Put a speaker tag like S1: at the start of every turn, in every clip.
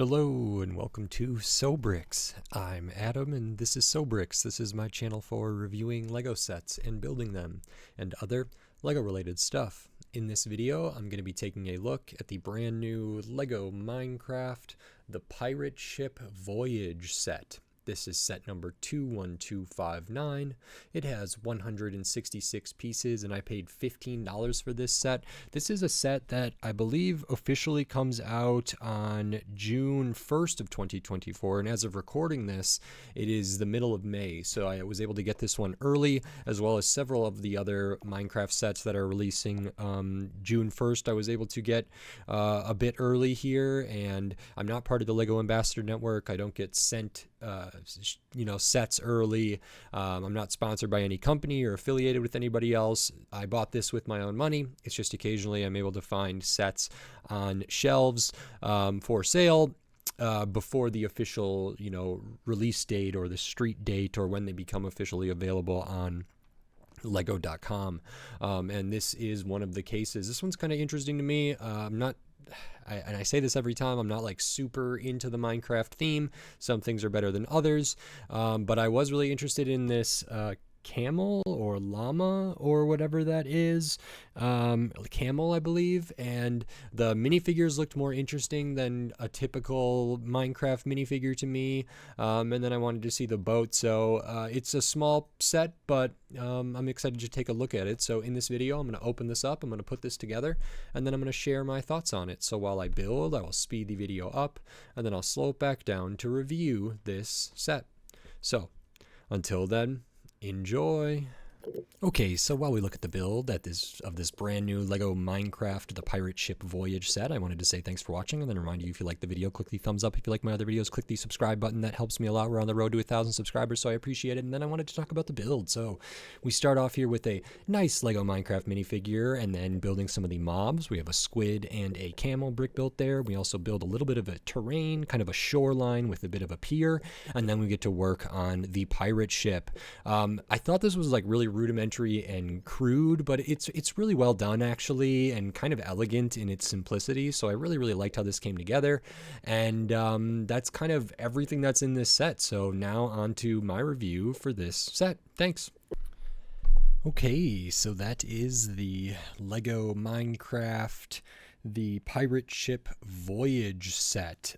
S1: Hello and welcome to Sobrix. I'm Adam and this is Sobrix. This is my channel for reviewing Lego sets and building them and other Lego related stuff. In this video, I'm going to be taking a look at the brand new Lego Minecraft The Pirate Ship Voyage set. This is set number 21259. It has 166 pieces and I paid $15 for this set. This is a set that I believe officially comes out on June 1st of 2024, and as of recording this, it is the middle of May, so I was able to get this one early, as well as several of the other Minecraft sets that are releasing June 1st. I was able to get a bit early here, and I'm not part of the Lego Ambassador Network. I don't get sent sets early. I'm not sponsored by any company or affiliated with anybody else. I bought this with my own money. It's just occasionally I'm able to find sets on shelves for sale before the official release date or the street date or when they become officially available on lego.com. And this is one of the cases. This one's kind of interesting to me. And I say this every time, I'm not like super into the Minecraft theme. Some things are better than others. But I was really interested in this Camel or llama or whatever that is. Camel, I believe. And the minifigures looked more interesting than a typical Minecraft minifigure to me. And then I wanted to see the boat. So it's a small set, but I'm excited to take a look at it. So in this video, I'm going to open this up. I'm going to put this together, and then I'm going to share my thoughts on it. So while I build, I will speed the video up, and then I'll slow it back down to review this set. So until then, enjoy. Okay, so while we look at the build of this brand new Lego Minecraft The Pirate Ship Voyage set, I wanted to say thanks for watching, and then remind you, if you like the video, click the thumbs up. If you like my other videos, click the subscribe button. That helps me a lot. We're on the road to 1,000 subscribers, so I appreciate it. And then I wanted to talk about the build. So we start off here with a nice Lego Minecraft minifigure, and then building some of the mobs. We have a squid and a camel brick built there. We also build a little bit of a terrain, kind of a shoreline with a bit of a pier, and then we get to work on the pirate ship. I thought this was like really rudimentary and crude, but it's really well done actually, and kind of elegant in its simplicity. So I really liked how this came together, and that's kind of everything that's in this set. So now on to my review for this set. Thanks. Okay, so that is the Lego Minecraft The Pirate Ship Voyage set.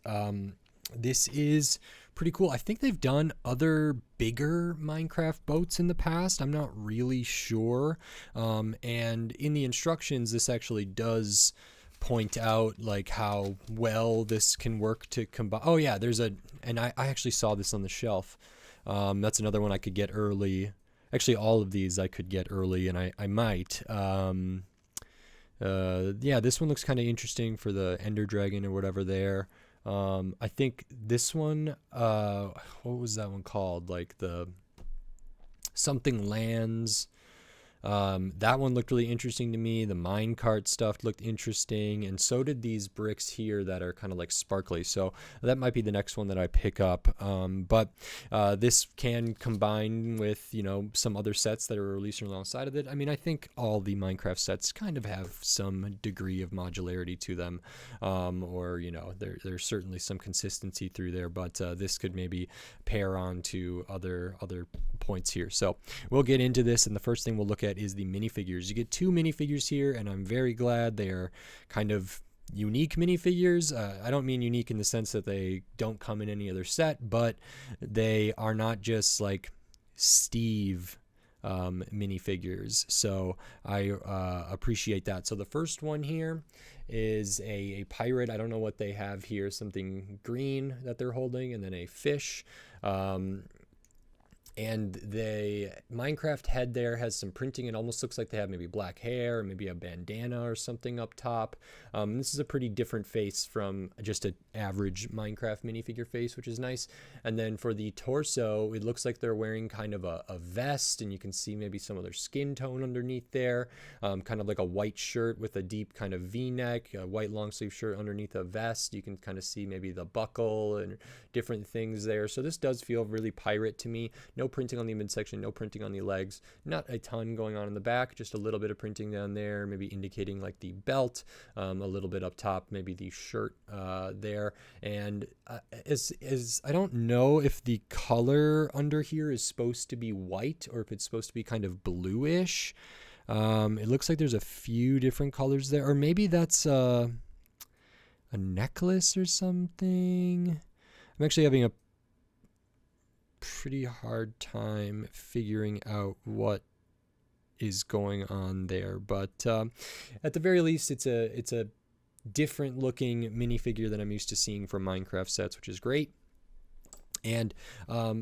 S1: This is pretty cool. I think they've done other bigger Minecraft boats in the past. I'm not really sure. And in the instructions, this actually does point out like how well this can work to combine. Oh yeah, and I actually saw this on the shelf. That's another one I could get early. Actually, all of these I could get early, and I might. Yeah, this one looks kind of interesting for the Ender Dragon or whatever there. I think this one, what was that one called? Like the something lands. That one looked really interesting to me. The minecart stuff looked interesting, and so did these bricks here that are kind of like sparkly. So that might be the next one that I pick up. But this can combine with some other sets that are released alongside of it. I mean, I think all the Minecraft sets kind of have some degree of modularity to them, or there's certainly some consistency through there. But this could maybe pair on to other points here. So we'll get into this, and the first thing we'll look at is the minifigures. You get two minifigures here, and I'm very glad they are kind of unique minifigures. I don't mean unique in the sense that they don't come in any other set, but they are not just like Steve minifigures. So I appreciate that. So the first one here is a pirate. I don't know what they have here, something green that they're holding, and then a fish. And the Minecraft head there has some printing. It almost looks like they have maybe black hair or maybe a bandana or something up top. This is a pretty different face from just an average Minecraft minifigure face, which is nice. And then for the torso, it looks like they're wearing kind of a vest, and you can see maybe some of their skin tone underneath there. Kind of like a white shirt with a deep kind of V-neck, a white long sleeve shirt underneath a vest. You can kind of see maybe the buckle and different things there. So this does feel really pirate to me. No No printing on the midsection, no printing on the legs. Not a ton going on in the back, just a little bit of printing down there, maybe indicating like the belt, a little bit up top, maybe the shirt there. And I don't know if the color under here is supposed to be white or if it's supposed to be kind of bluish. It looks like there's a few different colors there, or maybe that's a necklace or something. I'm actually having a pretty hard time figuring out what is going on there, but at the very least it's a different looking minifigure than I'm used to seeing from Minecraft sets, which is great. And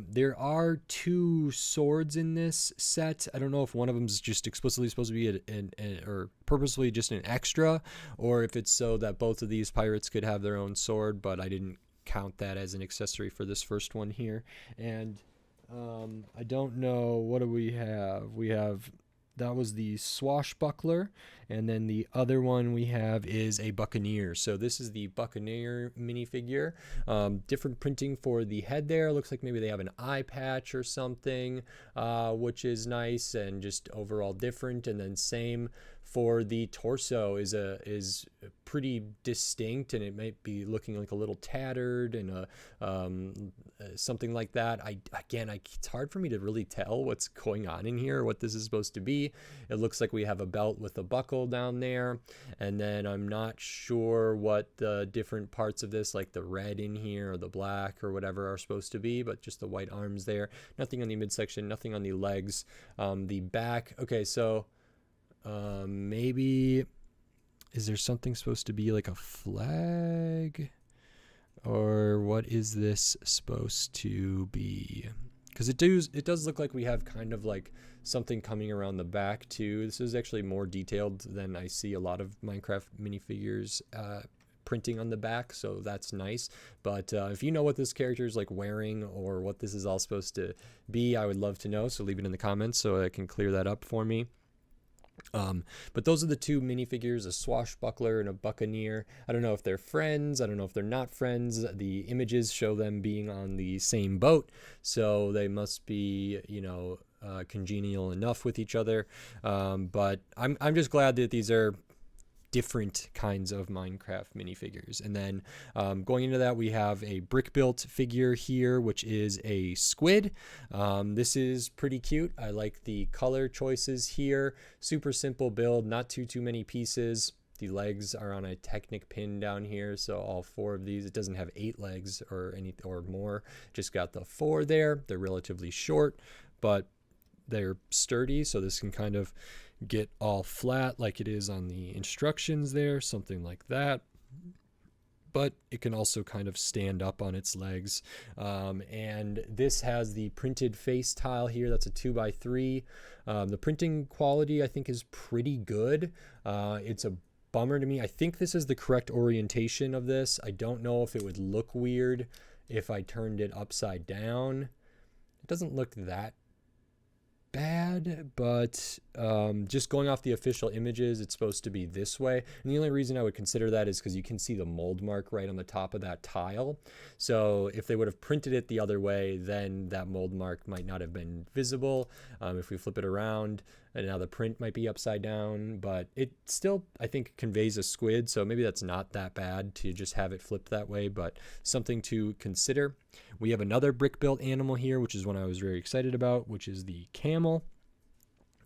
S1: there are 2 swords in this set. I don't know if one of them is just explicitly supposed to be or purposely just an extra, or if it's so that both of these pirates could have their own sword, but I didn't count that as an accessory for this first one here. And I don't know, what do we have? We have, that was the Swashbuckler, and then the other one we have is a Buccaneer. So this is the Buccaneer minifigure. Different printing for the head there. Looks like maybe they have an eye patch or something, which is nice and just overall different. And then same for the torso is pretty distinct, and it might be looking like a little tattered and something like that. It's hard for me to really tell what's going on in here, what this is supposed to be. It looks like we have a belt with a buckle down there, and then I'm not sure what the different parts of this, like the red in here or the black or whatever, are supposed to be, but just the white arms there. Nothing on the midsection, nothing on the legs. The back, okay, so maybe, is there something supposed to be like a flag, or what is this supposed to be? Because it does look like we have kind of like something coming around the back too. This is actually more detailed than I see a lot of Minecraft minifigures printing on the back, so that's nice. But if you know what this character is like wearing or what this is all supposed to be, I would love to know, so leave it in the comments so I can clear that up for me. But those are the 2 minifigures, a Swashbuckler and a Buccaneer. I don't know if they're friends. I don't know if they're not friends. The images show them being on the same boat, so they must be, congenial enough with each other. But I'm just glad that these are different kinds of Minecraft minifigures. And then going into that, we have a brick built figure here, which is a squid. This is pretty cute. I like the color choices here. Super simple build, not too many pieces. The legs are on a Technic pin down here, so all 4 of these. It doesn't have 8 legs or more, just got the 4 there. They're relatively short, but they're sturdy, so this can kind of get all flat like it is on the instructions there, something like that. But it can also kind of stand up on its legs. And this has the printed face tile here. That's a 2x3. The printing quality, I think, is pretty good. It's a bummer to me. I think this is the correct orientation of this. I don't know if it would look weird if I turned it upside down. It doesn't look that bad, but just going off the official images, it's supposed to be this way. And the only reason I would consider that is because you can see the mold mark right on the top of that tile. So if they would have printed it the other way, then that mold mark might not have been visible. If we flip it around, and now the print might be upside down, but it still, I think, conveys a squid, so maybe that's not that bad to just have it flipped that way, but something to consider. We have another brick built animal here, which is one I was very excited about, which is the camel.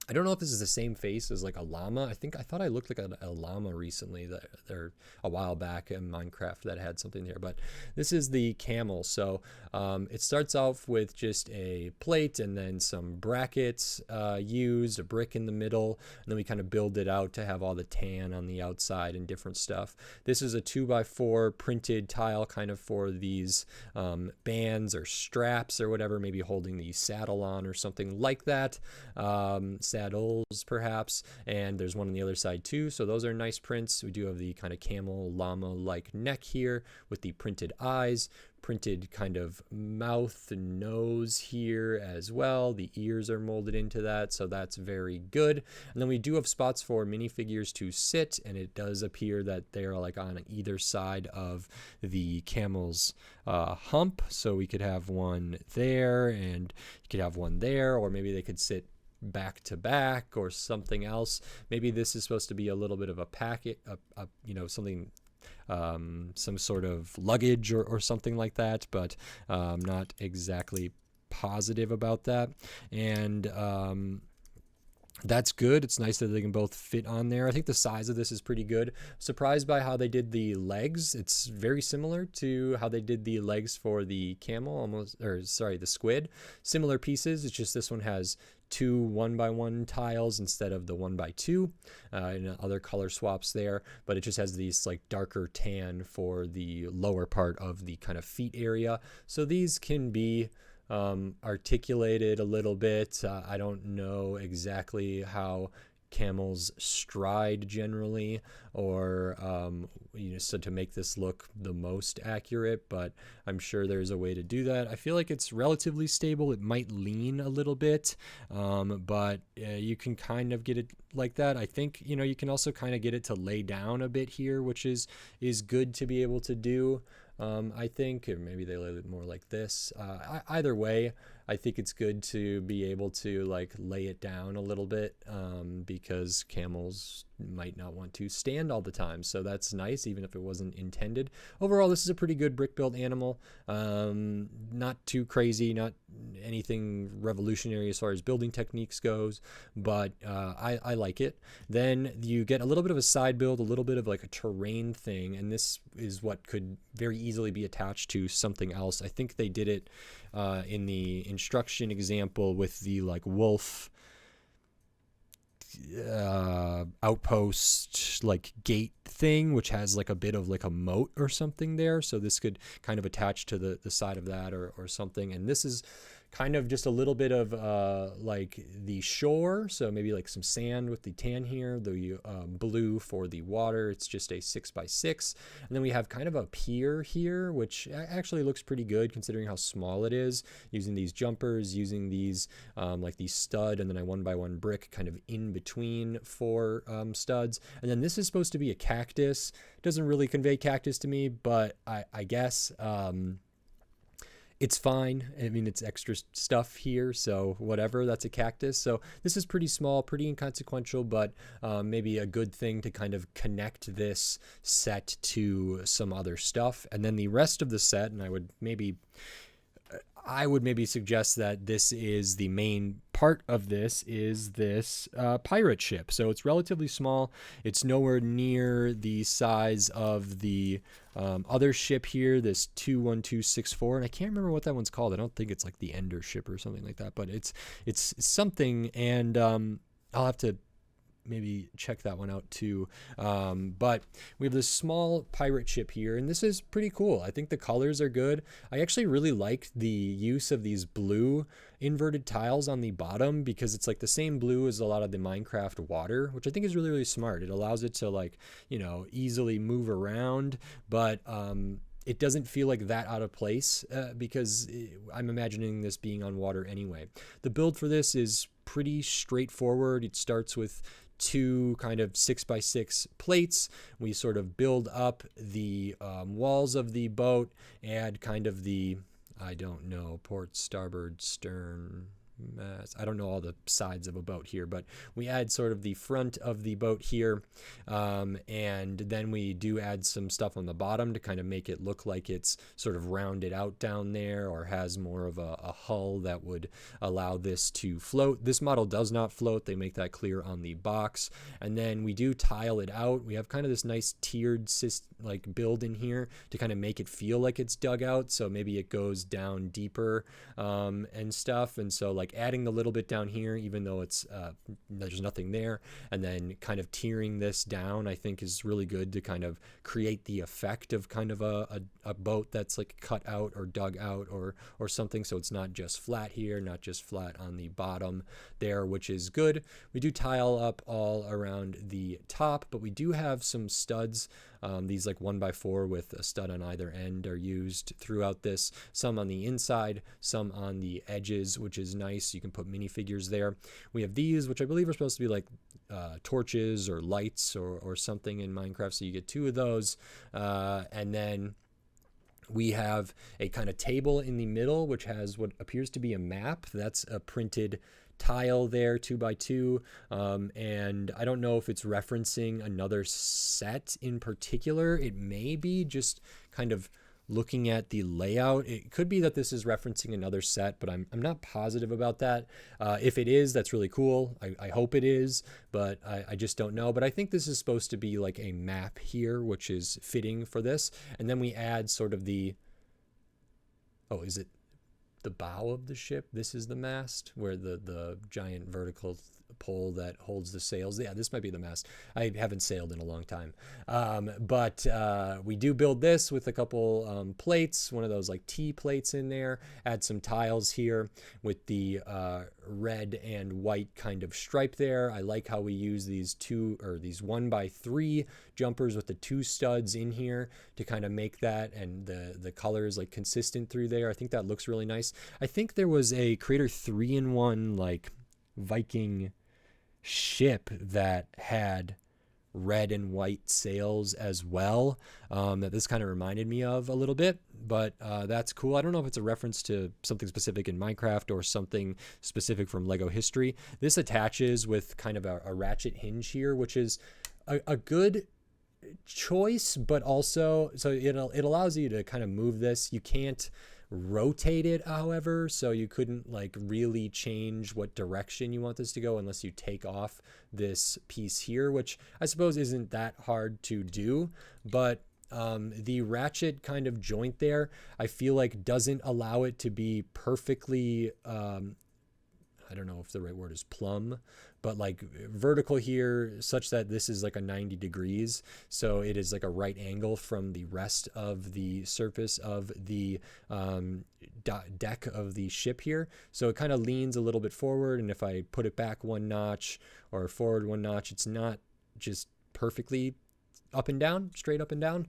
S1: I don't know if this is the same face as like a llama. I thought I looked like a llama recently, or a while back in Minecraft that had something there, but this is the camel. So it starts off with just a plate and then some brackets used, a brick in the middle, and then we kind of build it out to have all the tan on the outside and different stuff. This is a 2x4 printed tile kind of for these bands or straps or whatever, maybe holding the saddle on or something like that. Saddles perhaps, and there's one on the other side too, so those are nice prints. We do have the kind of camel llama like neck here with the printed eyes. printed kind of mouth and nose here as well. The ears are molded into that, so that's very good. And then we do have spots for minifigures to sit, and it does appear that they are like on either side of the camel's hump. So we could have one there, and you could have one there, or maybe they could sit back to back or something else. Maybe this is supposed to be a little bit of a packet, something, some sort of luggage or something like that, but not exactly positive about that. And that's good. It's nice that they can both fit on there. I think the size of this is pretty good. Surprised by how they did the legs. It's very similar to how they did the legs for the camel, the squid. Similar pieces. It's just this one has 2 1x1 tiles instead of the 1x2, and other color swaps there, but it just has these like darker tan for the lower part of the kind of feet area. So these can be articulated a little bit. I don't know exactly how camels stride generally, or so to make this look the most accurate, but I'm sure there's a way to do that. I feel like it's relatively stable. It might lean a little bit, but you can kind of get it like that. I think you can also kind of get it to lay down a bit here, which is good to be able to do. I think, or maybe they lay it more like this. Either way, I think it's good to be able to like lay it down a little bit, because camels might not want to stand all the time. So that's nice, even if it wasn't intended. Overall, this is a pretty good brick built animal. Not too crazy, not anything revolutionary as far as building techniques goes, but I like it. Then you get a little bit of a side build, a little bit of like a terrain thing, and this is what could very easily be attached to something else. I think they did it in the instruction example with the like wolf outpost like gate thing, which has like a bit of like a moat or something there. So this could kind of attach to the side of that or something. And this is kind of just a little bit of like the shore, so maybe like some sand with the tan here, the blue for the water. It's just a 6x6, and then we have kind of a pier here, which actually looks pretty good considering how small it is, using these jumpers, using these like the stud, and then a 1x1 brick kind of in between for studs. And then this is supposed to be a cactus. It doesn't really convey cactus to me, but I guess it's fine. I mean, it's extra stuff here, so whatever, that's a cactus. So this is pretty small, pretty inconsequential, but maybe a good thing to kind of connect this set to some other stuff. And then the rest of the set, and I would maybe suggest that this is the main part of this, is this pirate ship. So it's relatively small. It's nowhere near the size of the other ship here, this 21264, and I can't remember what that one's called. I don't think it's like the Ender ship or something like that, but it's something, and I'll have to maybe check that one out too. But we have this small pirate ship here, and this is pretty cool. I think the colors are good. I actually really like the use of these blue inverted tiles on the bottom, because it's like the same blue as a lot of the Minecraft water, which I think is really, really smart. It allows it to like, easily move around, but it doesn't feel like that out of place, because I'm imagining this being on water anyway. The build for this is pretty straightforward. It starts with 2 kind of 6x6 plates. We sort of build up the walls of the boat, add kind of the, I don't know, port, starboard, stern, I don't know all the sides of a boat here, but we add sort of the front of the boat here, and then we do add some stuff on the bottom to kind of make it look like it's sort of rounded out down there, or has more of a hull that would allow this to float. This model does not float. They make that clear on the box. And then we do tile it out. We have kind of this nice tiered like build in here to kind of make it feel like it's dug out, so maybe it goes down deeper and stuff. And so like adding the little bit down here, even though it's there's nothing there, and then kind of tiering this down, I think is really good to kind of create the effect of kind of a boat that's like cut out or dug out or something, so it's not just flat here, not just flat on the bottom there, which is good. We do tile up all around the top, but we do have some studs These like 1x4 with a stud on either end are used throughout this. Some on the inside, some on the edges, which is nice. You can put minifigures there. We have these, which I believe are supposed to be like torches or lights or something in Minecraft, so you get 2 of those. And then we have a kind of table in the middle, which has what appears to be a map. That's a printed tile there, 2x2, and I don't know if it's referencing another set in particular. It may be just kind of looking at the layout. It could be that this is referencing another set, but I'm not positive about that. If it is, that's really cool. I hope it is, but I just don't know. But I think this is supposed to be like a map here, which is fitting for this. And then we add sort of the, oh, is it the bow of the ship? This is the mast, where the giant vertical pole that holds the sails. Yeah, this might be the mast. I haven't sailed in a long time. But we do build this with a couple plates, one of those like T plates in there, add some tiles here with the red and white kind of stripe there. I like how we use these 1x3 jumpers with the 2 studs in here to kind of make that, and the colors like consistent through there. I think that looks really nice. I think there was a Creator 3-in-1 like Viking ship that had red and white sails as well, that this kind of reminded me of a little bit, but that's cool. I don't know if it's a reference to something specific in Minecraft or something specific from Lego history. This attaches with kind of a ratchet hinge here, which is a good choice, but also so it allows you to kind of move this. You can't rotate it, however, so you couldn't like really change what direction you want this to go unless you take off this piece here, which I suppose isn't that hard to do. But the ratchet kind of joint there, I feel like doesn't allow it to be perfectly I don't know if the right word is plumb, but like vertical here, such that this is like a 90 degrees. So it is like a right angle from the rest of the surface of the deck of the ship here. So it kind of leans a little bit forward. And if I put it back 1 notch or forward 1 notch, it's not just perfectly up and down, straight up and down,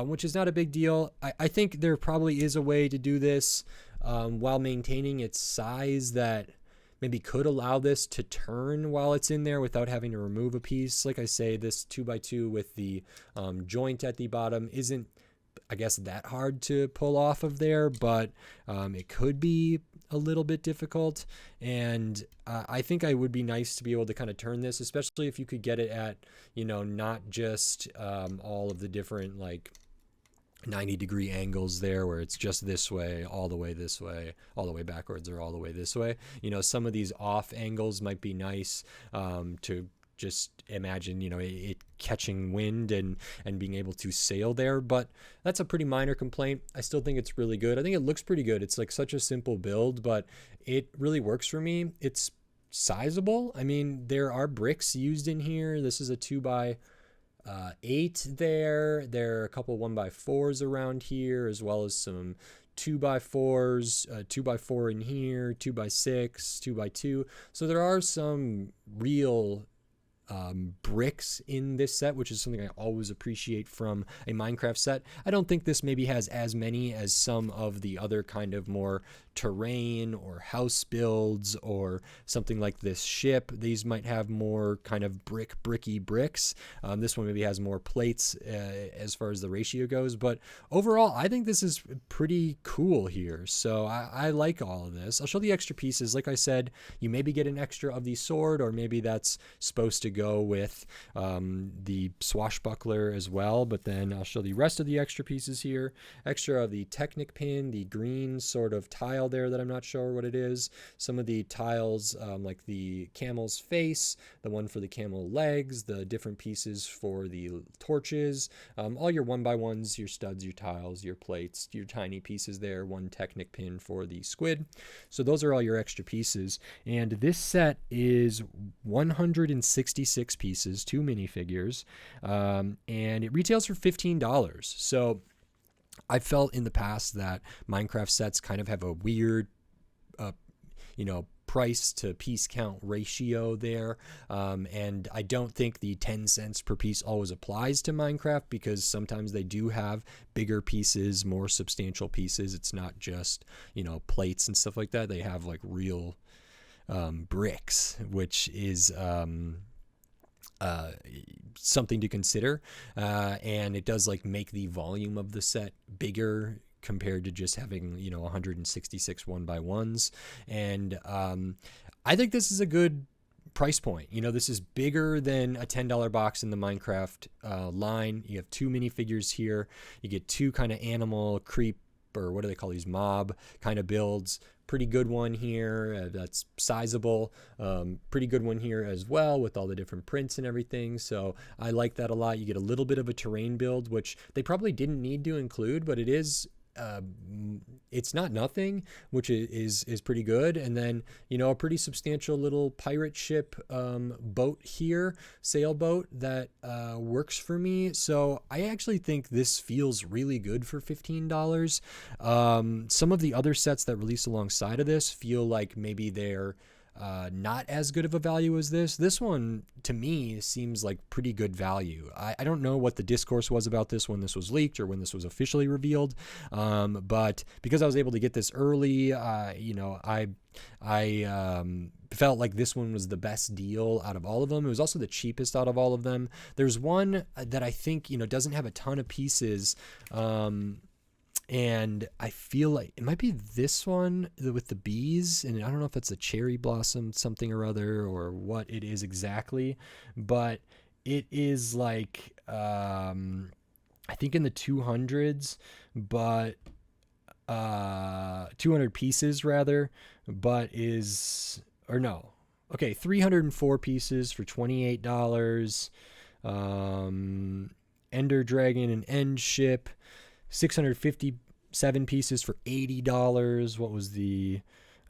S1: which is not a big deal. I think there probably is a way to do this while maintaining its size that maybe could allow this to turn while it's in there without having to remove a piece. Like I say, this 2x2 with the joint at the bottom isn't, I guess, that hard to pull off of there, but it could be a little bit difficult. And I think it would be nice to be able to kind of turn this, especially if you could get it at, you know, not just all of the different like 90-degree angles there where it's just this way, all the way this way, all the way backwards, or all the way this way. You know, some of these off angles might be nice to just imagine, you know, it catching wind and being able to sail there. But that's a pretty minor complaint. I still think it's really good. I think it looks pretty good. It's like such a simple build, but it really works for me. It's sizable. I mean, there are bricks used in here. This is a 2x8 there. There are a couple 1x4s around here, as well as some 2x4s, 2x4 in here, 2x6, 2x2. So there are some real bricks in this set, which is something I always appreciate from a Minecraft set. I don't think this maybe has as many as some of the other kind of more terrain or house builds or something like this ship. These might have more kind of bricky bricks. This one maybe has more plates as far as the ratio goes, but overall I think this is pretty cool here. So I like all of this. I'll show the extra pieces. Like I said, you maybe get an extra of the sword, or maybe that's supposed to go with the swashbuckler as well, but then I'll show the rest of the extra pieces here. Extra of the Technic pin, the green sort of tile there that I'm not sure what it is. Some of the tiles like the camel's face, the one for the camel legs, the different pieces for the torches, all your 1x1s, your studs, your tiles, your plates, your tiny pieces there, one Technic pin for the squid. So those are all your extra pieces, and this set is 166 pieces, 2 minifigures, and it retails for $15. So I felt in the past that Minecraft sets kind of have a weird, price to piece count ratio there. And I don't think the 10 cents per piece always applies to Minecraft, because sometimes they do have bigger pieces, more substantial pieces. It's not just, plates and stuff like that. They have like real bricks, which is something to consider. And it does like make the volume of the set bigger compared to just having 166 1x1s. And I think this is a good price point. This is bigger than a $10 box in the Minecraft line. You have 2 minifigures here. You get 2 kind of animal creep, or what do they call these, mob kind of builds. Pretty good one here that's sizable. Pretty good one here as well with all the different prints and everything. So I like that a lot. You get a little bit of a terrain build, which they probably didn't need to include, but it is it's not nothing, which is pretty good. And then a pretty substantial little pirate ship boat here, sailboat, that works for me. So I actually think this feels really good for $15. Some of the other sets that release alongside of this feel like maybe they're not as good of a value as this. This one, to me, seems like pretty good value. I don't know what the discourse was about this when this was leaked or when this was officially revealed, but because I was able to get this early, I felt like this one was the best deal out of all of them. It was also the cheapest out of all of them. There's one that I think doesn't have a ton of pieces, and I feel like it might be this one with the bees, and I don't know if it's a cherry blossom something or other or what it is exactly, but it is like I think in the 200s, but 200 pieces rather, but is, or no, okay, 304 pieces for $28. Ender Dragon and End Ship, 657 pieces for $80. What was the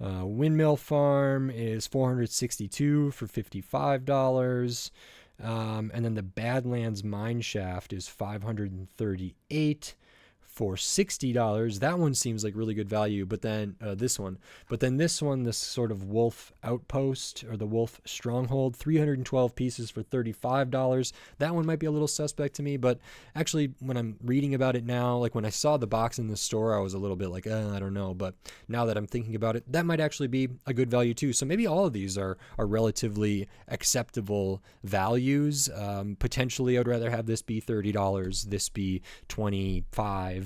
S1: Windmill Farm is 462 for $55. And then the Badlands Mine Shaft is 538 for $60. That one seems like really good value, but then this one, this sort of Wolf Outpost, or the Wolf Stronghold, 312 pieces for $35. That one might be a little suspect to me, but actually when I'm reading about it now, like when I saw the box in the store, I was a little bit like, I don't know, but now that I'm thinking about it, that might actually be a good value too. So maybe all of these are relatively acceptable values. Potentially I'd rather have this be $30, this be $25,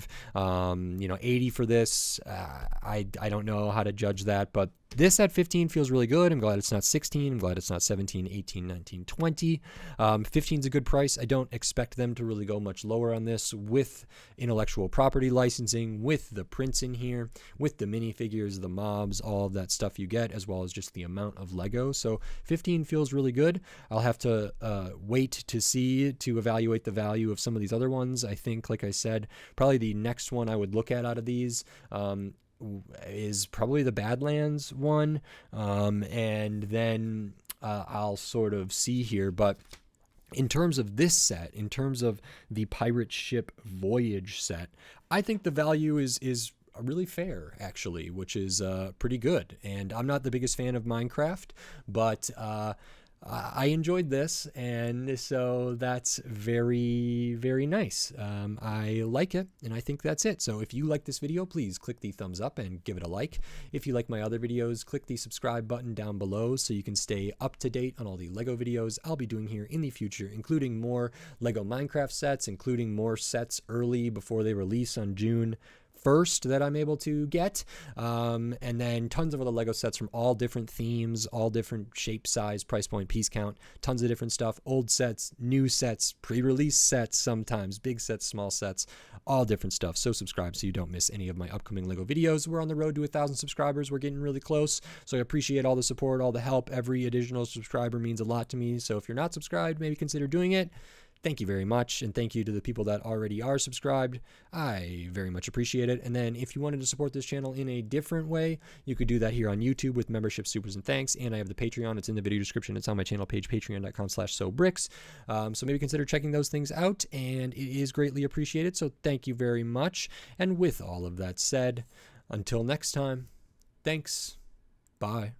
S1: 80 for this. I don't know how to judge that, but this at 15 feels really good. I'm glad it's not 16. I'm glad it's not 17, 18, 19, 20. 15 is a good price. I don't expect them to really go much lower on this with intellectual property licensing, with the prints in here, with the minifigures, the mobs, all of that stuff you get, as well as just the amount of Lego. So 15 feels really good. I'll have to wait to evaluate the value of some of these other ones. I think, like I said, probably the next one I would look at out of these is probably the Badlands one, and then I'll sort of see here. But in terms of this set, in terms of the pirate ship Voyage set, I think the value is really fair, actually, which is pretty good. And I'm not the biggest fan of Minecraft, but I enjoyed this, and so that's very, very nice. I like it, and I think that's it. So if you like this video, please click the thumbs up and give it a like. If you like my other videos, click the subscribe button down below so you can stay up to date on all the Lego videos I'll be doing here in the future, including more Lego Minecraft sets, including more sets early before they release on June 1st that I'm able to get, and then tons of other Lego sets from all different themes, all different shape, size, price point, piece count, tons of different stuff, old sets, new sets, pre-release sets, sometimes big sets, small sets, all different stuff. So subscribe so you don't miss any of my upcoming Lego videos. We're on the road to 1,000 subscribers. We're getting really close, so I appreciate all the support, all the help. Every additional subscriber means a lot to me, so if you're not subscribed, maybe consider doing it. Thank you very much, and thank you to the people that already are subscribed. I very much appreciate it. And then if you wanted to support this channel in a different way, you could do that here on YouTube with membership, supers, and thanks. And I have the Patreon. It's in the video description. It's on my channel page, patreon.com/sobricks. So maybe consider checking those things out, and it is greatly appreciated. So thank you very much. And with all of that said, until next time, thanks. Bye.